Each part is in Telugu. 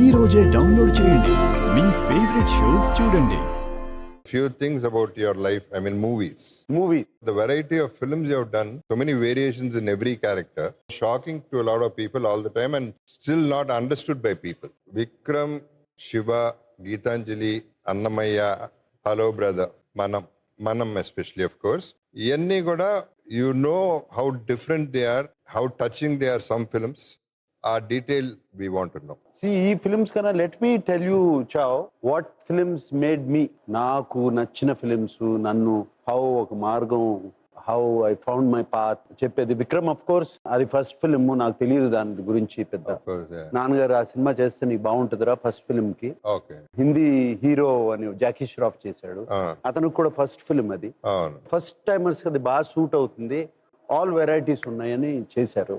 ఈ రోజే డౌన్లోడ్ చేయండి మీ ఫేవరెట్ షోస్ చూడండి. Few things about your life, I mean movies. The variety of films you have done, so many variations in every character, shocking to a lot of people all the time and still not understood by people. Vikram, Shiva, Geetanjali, Annamaya, Hello Brother, Manam especially of course. Iyanni kuda you know how different they are, how touching they are some films. Our detail we want to know. See, ఈ ఫిల్మ్స్ కన్నా లెట్ మీ టెల్ యూ చావ్ వాట్ ఫిల్మ్స్ మేడ్ మీ నాకు నచ్చిన ఫిల్మ్స్ నన్ను హౌ ఒక మార్గం how I found my path చెప్పేది. విక్రమ్ ఆఫ్ కోర్స్ అది ఫస్ట్ ఫిల్మ్, నాకు తెలియదు దాని గురించి పెద్ద. నాన్నగారు ఆ సినిమా చేస్తే నీకు బాగుంటుందిరా ఫస్ట్ ఫిల్మ్ కి. హిందీ హీరో అని జాకీ ష్రాఫ్ చేశాడు, అతనికి కూడా ఫస్ట్ ఫిల్మ్ అది. ఫస్ట్ టైమర్స్ అది బాగా సూట్ అవుతుంది, ఆల్ వెరైటీస్ ఉన్నాయని చేశారు.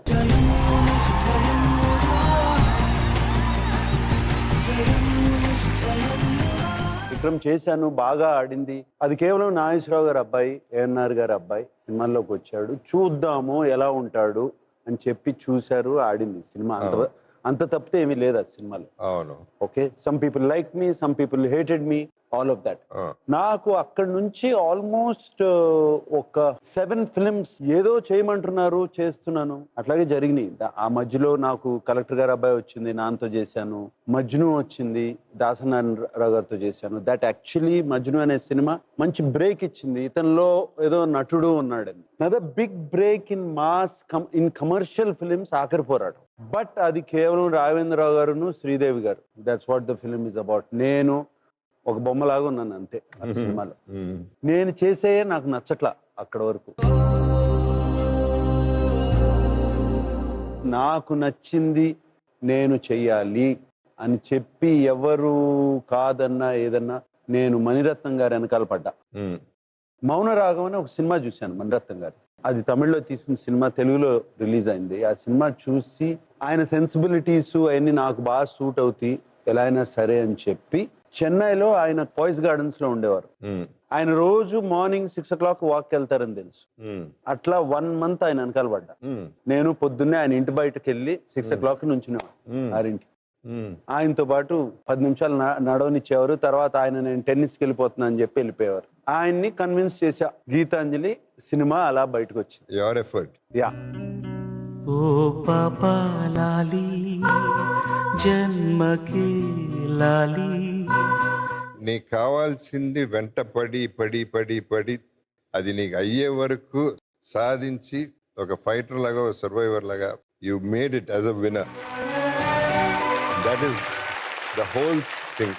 విక్రమ్ చేశాను, బాగా ఆడింది. అది కేవలం నాగేశ్వరరావు గారి అబ్బాయి, ఏఎన్ఆర్ గారి అబ్బాయి సినిమాల్లోకి వచ్చాడు, చూద్దాము ఎలా ఉంటాడు అని చెప్పి చూశారు, ఆడింది సినిమా. అంత తప్పితే ఏమీ లేదు ఆ సినిమాలో. Okay, some people like me, some people hated me, all of that. నాకు అక్కడి నుంచి ఆల్మోస్ట్ ఒక 7 ఫిల్మ్స్ ఏదో చేయమంటున్నారు, చేస్తున్నాను, అట్లాగే జరిగినాయి. ఆ మధ్యలో నాకు కలెక్టర్ గారి అబ్బాయి వచ్చింది, నాన్నతో చేశాను. మజ్ను వచ్చింది, దాసనారాయణరావు గారితో చేశాను. దట్ యాక్చువల్లీ మజ్ను అనే సినిమా మంచి బ్రేక్ ఇచ్చింది, ఇతనిలో ఏదో నటుడు ఉన్నాడని. Other big break in mass in commercial films ఆఖరి పోరాటం. బట్ అది కేవలం రాఘవేంద్రరావు గారును Sridevi garu. That's what the film is about. నేను ఒక బొమ్మలాగా ఉన్నాను అంతే ఆ సినిమాలో. నేను చేసే నాకు నచ్చట్లా అక్కడ వరకు. నాకు నచ్చింది నేను చెయ్యాలి అని చెప్పి ఎవరు కాదన్నా ఏదన్నా నేను మణిరత్నం గారి వెనకాల పడ్డా. మౌన రాగం అని ఒక సినిమా చూశాను మణిరత్నం గారు, అది తమిళ్లో తీసిన సినిమా, తెలుగులో రిలీజ్ అయింది. ఆ సినిమా చూసి ఆయన సెన్సిబిలిటీస్ అవన్నీ నాకు బాగా సూట్ అవుతాయి, ఎలా అయినా సరే అని చెప్పి చెన్నైలో ఆయన పాయిస్ గార్డెన్స్ లో ఉండేవారు. ఆయన రోజు మార్నింగ్ 6 o'clock వాక్ వెళ్తారని తెలుసు. అట్లా 1 month ఆయన వెనకాల పడ్డా. నేను పొద్దున్నే ఆయన ఇంటి బయటకు వెళ్ళి 6 o'clock నుంచి 6 ఆయనతో పాటు 10 నిమిషాలు నడవనిచ్చేవారు. తర్వాత ఆయన నేను టెన్నిస్కి వెళ్ళిపోతున్నా అని చెప్పి వెళ్ళిపోయేవారు. ఆయన్ని కన్విన్స్ చేశా. గీతాంజలి సినిమా అలా బయటకు వచ్చింది. యా. ఓ పాపా లాలి జన్మకి లాలి, నీకు కావాల్సింది వెంట పడి పడి పడి పడి అది నీకు అయ్యే వరకు సాధించి ఒక ఫైటర్ లాగా, ఒక సర్వైవర్ లాగా you made it as a winner. That is the whole thing.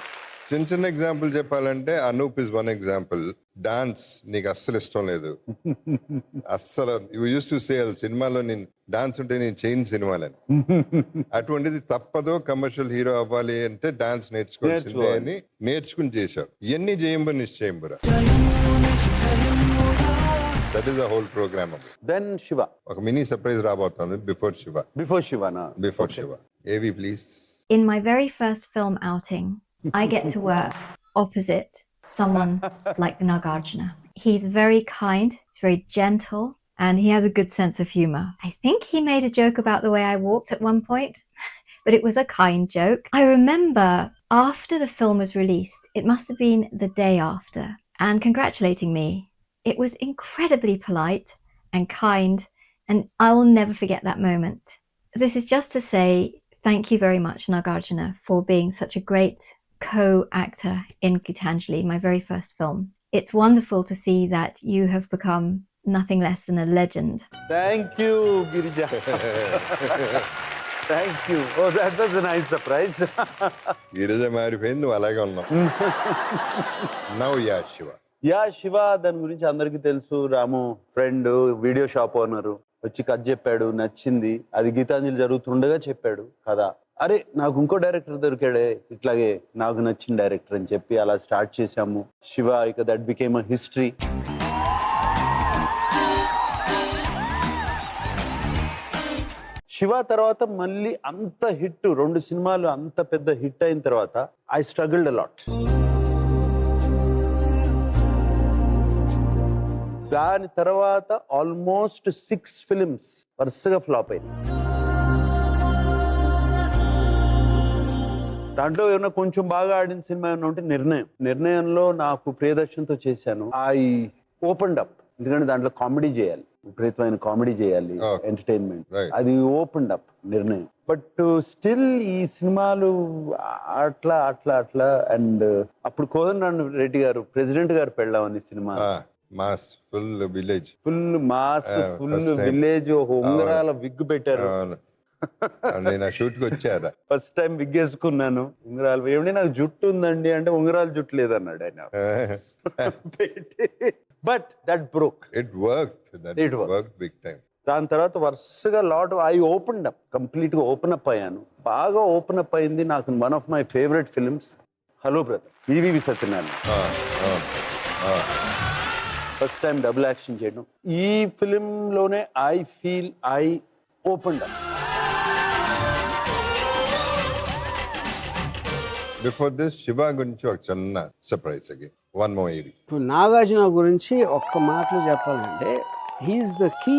చిన్న చిన్న ఎగ్జాంపుల్ చెప్పాలంటే Anoop is one example. Dance నీకు అస్సలు ఇష్టం లేదు, అస్సలు. యూ యూస్ టు సే సినిమాలో నేను డాన్స్ ఉంటే నేను చేయను సినిమాలని. అటువంటిది తప్పదో, కమర్షియల్ హీరో అవ్వాలి అంటే డాన్స్ నేర్చుకోవాల్సిందే అని నేర్చుకుని చేశావు. ఇవన్నీ చేయంబు నిశ్చయంబురా. That is the whole program. Then Shiva ఒక మినీ సర్ప్రైజ్ రాబోతుంది. Before Shiva AV please. In my very first film outing, I get to work opposite someone like Nagarjuna. He's very kind, very gentle, and he has a good sense of humor. I think he made a joke about the way I walked at one point, but it was a kind joke. I remember after the film was released, it must have been the day after, and congratulating me. It was incredibly polite and kind, and I will never forget that moment. This is just to say thank you very much, Nagarjuna, for being such a great co-actor in Geetanjali, my very first film. It's wonderful to see that you have become nothing less than a legend. Thank you, Girija. Thank you. Oh, that was a nice surprise. Girija మారిపోయింది, నువ్వు అలాగే ఉన్నావు. Now yeah Shiva. దాని గురించి అందరికీ తెలుసు. రాము ఫ్రెండ్, వీడియో షాప్ ఓనరు, వచ్చి కథ చెప్పాడు, నచ్చింది. అది గీతాంజలి జరుగుతుండగా చెప్పాడు కదా. అరే నాకు ఇంకో డైరెక్టర్ దొరికాడే ఇట్లాగే నాకు నచ్చిన డైరెక్టర్ అని చెప్పి అలా స్టార్ట్ చేశాము శివ. ఇక that became a history. Shiva తర్వాత మళ్ళీ అంత హిట్, 2 సినిమాలు అంత పెద్ద హిట్ అయిన తర్వాత ఐ స్ట్రగుల్డ్ అ లాట్. దాని తర్వాత ఆల్మోస్ట్ 6 ఫిల్మ్స్ వరుసగా ఫ్లాప్ అయింది. దాంట్లో ఏమన్నా కొంచెం బాగా ఆడిన సినిమా ఏమన్నా ఉంటే నిర్ణయంలో నాకు ప్రియదర్శన్తో చేశాను. ఐ ఓపెన్డ్ అప్, ఎందుకంటే దాంట్లో కామెడీ చేయాలి, విపరీతమైన కామెడీ చేయాలి, Okay. ఎంటర్టైన్మెంట్. Right. అది ఓపెన్డ్ అప్ నిర్ణయం. బట్ స్టిల్ ఈ సినిమాలు అట్లా అట్లా అట్లా. అండ్ అప్పుడు కోదండ రెడ్డి గారు ప్రెసిడెంట్ గారు పెళ్ళామని cinema, mass full village, full mass, full first time. Village, ఒక ఉంగరాల విగ్ పెట్టారు. నేను ఆ షూట్ కి వచ్చారా. ఫస్ట్ టైం విగ్ వేసుకున్నాను, ఉంగరాలు. ఏమిటి నాకు జుట్టు ఉందండి అంటే ఉంగరాలు జుట్టు లేదన్నాడు ఆయన. But that broke. It worked. It worked. Worked big time. దాని తర్వాత వరుసగా ఐ ఓపెన్ అప్, కంప్లీట్ గా ఓపెన్ అప్ అయ్యాను. బాగా ఓపెన్ అప్ అయింది నాకు one of my favourite films hello brother, EVV Satyanarayana. First time double action చేయడం. ఈ ఫిలిం లోనే I feel I open up. Before this Shiva గురించి ఒక చిన్న సర్ప్రైజ్ అగైన్, వన్ మోర్ ఏవి. ఇప్పుడు నాగార్జున గురించి ఒక్క మాటలో చెప్పాలంటే, he is the key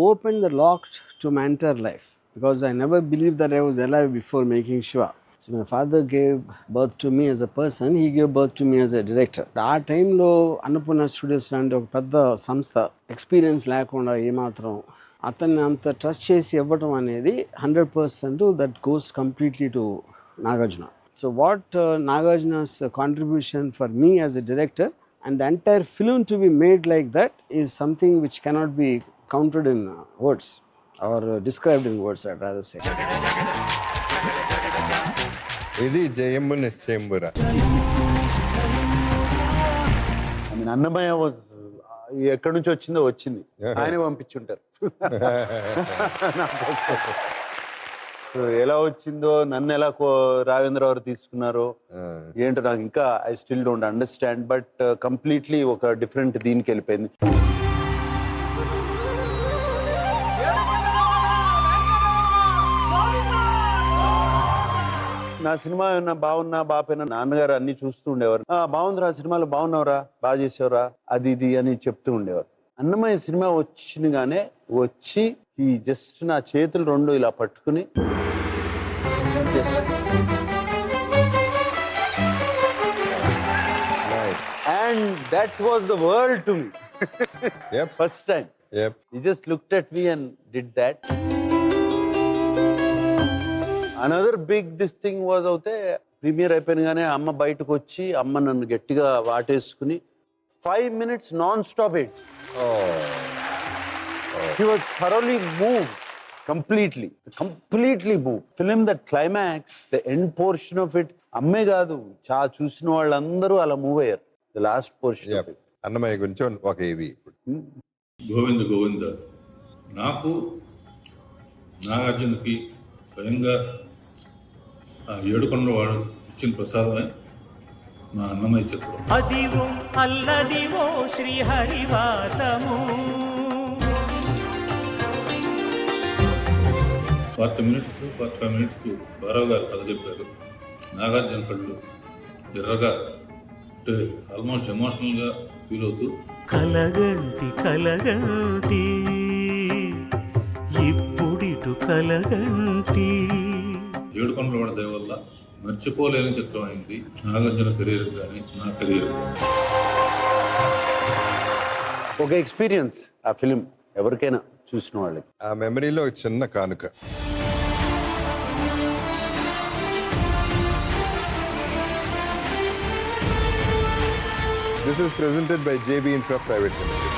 open the lock to my entire life, because I never believe that I was alive before making Shiva. So my father gave birth to me as a person, he gave birth to me as a director. ఆ టైంలో అన్నపూర్ణ స్టూడియోస్ లాంటి ఒక పెద్ద సంస్థ, ఎక్స్పీరియన్స్ లేకుండా ఏమాత్రం అతన్ని అంత ట్రస్ట్ చేసి ఇవ్వడం అనేది 100% that goes completely to Nagarjuna. So what Nagarjuna's contribution for me as a director and the entire film to be made like that is something which cannot be counted in words or described in words, I'd rather say. ఇది జయముని చెంబురా. ఐ మీన్ అన్నమయ్య ఎక్కడి నుంచి వచ్చిందో వచ్చింది, ఆయనే పంపించుంటారు. సో ఎలా వచ్చిందో, నన్ను ఎలా రావేంద్ర గారు తీసుకున్నారో ఏంటో నాకు ఇంకా I still don't understand. But completely ఒక డిఫరెంట్ దీనికి వెళ్ళిపోయింది. నా సినిమా ఏమన్నా బాగున్నా బాపైనా నాన్నగారు అన్ని చూస్తూ ఉండేవారు. బాగుందిరా సినిమాలో, బాగున్నావురా, బాగా చేసేవరా, అది ఇది అని చెప్తూ ఉండేవారు. అన్నమయ్య సినిమా వచ్చినగానే వచ్చి ఈ జస్ట్ నా చేతులు రెండు ఇలా పట్టుకుని and that was the world to me. Yep. First time Yep. he just looked at me and did that. Another big this thing was అవుతే ప్రీమియర్ అయిపోయినగానే అమ్మ బయటకు వచ్చి అమ్మ నన్ను గట్టిగా వాటేసుకుని 5 minutes non stop hits. He was thoroughly moved, completely moved. Film that climax, the end portion of it, అమ్మే కాదు చూసిన వాళ్ళందరూ అలా మూవ్ అయ్యారు. The last portion of it. Annamayya గురించి ఒక ఏవి ఇప్పుడు. గోవింద గోవింద. నాకు నాగార్జునకి స్వయంగా ఏడుకొండ వాడు ఇచ్చిన ప్రసాదమే మా అన్నమయ్య చిత్రం. అదివో అల్లదివో శ్రీహరివాసము. 40 minutes 45 minutes బారావు గారు కథ చెప్పారు. నాగార్జున కళ్ళు ఎర్రగా, అంటే ఆల్మోస్ట్ ఎమోషనల్గా ఫీల్ అవుతూ, కలగంటి కలగంటి ఇప్పుడిటు కలగంటి. ఏడుకొండ వాడి దయ వల్ల మర్చిపోలేని చిత్రం అయింది నాగార్జున కెరీర్ కానీ నా కెరీర్ కానీ. ఒక ఎక్స్పీరియన్స్ ఆ ఫిలిం ఎవరికైనా చూసిన వాళ్ళకి. ఆ మెమరీలో ఒక చిన్న కానుక. This is presented by JB Infra Private Limited.